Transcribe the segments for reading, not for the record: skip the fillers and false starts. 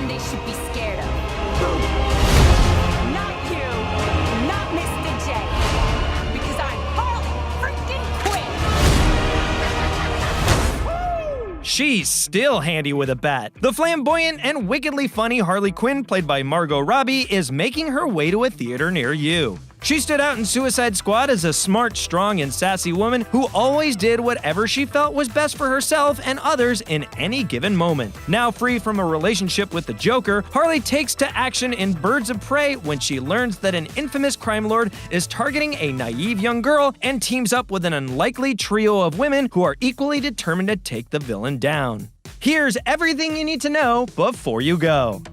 one they should be scared of. Not you, not Mr. J, because I'm Harley freaking Quinn! She's still handy with a bat. The flamboyant and wickedly funny Harley Quinn, played by Margot Robbie, is making her way to a theater near you. She stood out in Suicide Squad as a smart, strong, and sassy woman who always did whatever she felt was best for herself and others in any given moment. Now free from a relationship with the Joker, Harley takes to action in Birds of Prey when she learns that an infamous crime lord is targeting a naive young girl and teams up with an unlikely trio of women who are equally determined to take the villain down. Here's everything you need to know before you go.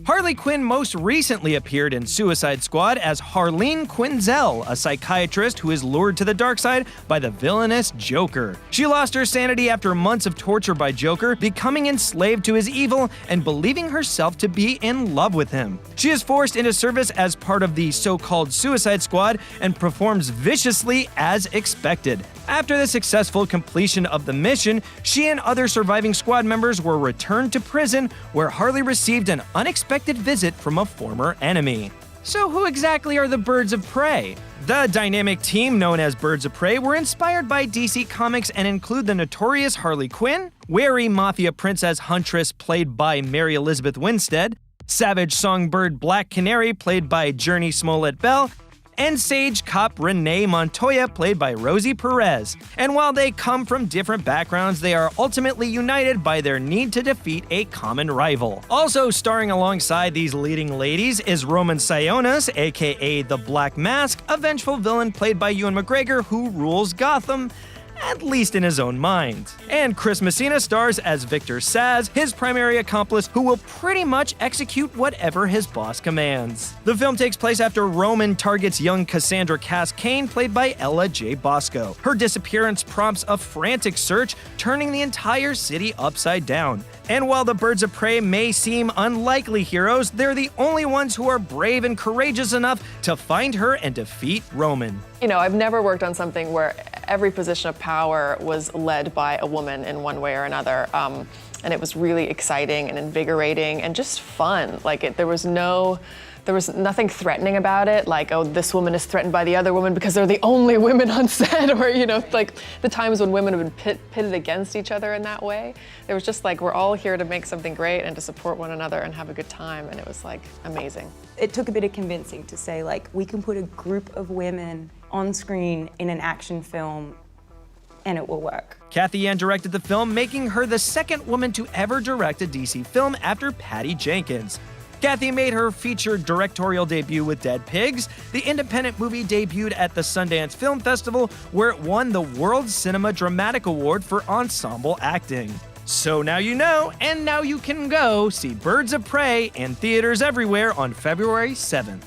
Harley Quinn most recently appeared in Suicide Squad as Harleen Quinzel, a psychiatrist who is lured to the dark side by the villainous Joker. She lost her sanity after months of torture by Joker, becoming enslaved to his evil and believing herself to be in love with him. She is forced into service as part of the so-called Suicide Squad and performs viciously as expected. After the successful completion of the mission, she and other surviving squad members were returned to prison, where Harley received an unexpected visit from a former enemy. So who exactly are the Birds of Prey? The dynamic team known as Birds of Prey were inspired by DC Comics and include the notorious Harley Quinn, wary mafia princess Huntress played by Mary Elizabeth Winstead, savage songbird Black Canary played by Journey Smollett-Bell, and sage cop Renee Montoya played by Rosie Perez. And while they come from different backgrounds, they are ultimately united by their need to defeat a common rival. Also starring alongside these leading ladies is Roman Sionis, aka the Black Mask, a vengeful villain played by Ewan McGregor who rules Gotham, at least in his own mind. And Chris Messina stars as Victor Saz, his primary accomplice who will pretty much execute whatever his boss commands. The film takes place after Roman targets young Cassandra Cass Kane, played by Ella J. Bosco. Her disappearance prompts a frantic search, turning the entire city upside down. And while the Birds of Prey may seem unlikely heroes, they're the only ones who are brave and courageous enough to find her and defeat Roman. You know, I've never worked on something where every position of power was led by a woman in one way or another. And it was really exciting and invigorating and just fun. Like, there was nothing threatening about it, like, oh, this woman is threatened by the other woman because they're the only women on set, or, you know, like the times when women have been pitted against each other in that way. It was just like, we're all here to make something great and to support one another and have a good time, and it was like amazing. It took a bit of convincing to say, like, we can put a group of women on screen in an action film and it will work. Cathy Yan directed the film, making her the second woman to ever direct a DC film after Patty Jenkins. Cathy made her feature directorial debut with Dead Pigs. The independent movie debuted at the Sundance Film Festival, where it won the World Cinema Dramatic Award for ensemble acting. So now you know, and now you can go see Birds of Prey in theaters everywhere on February 7th.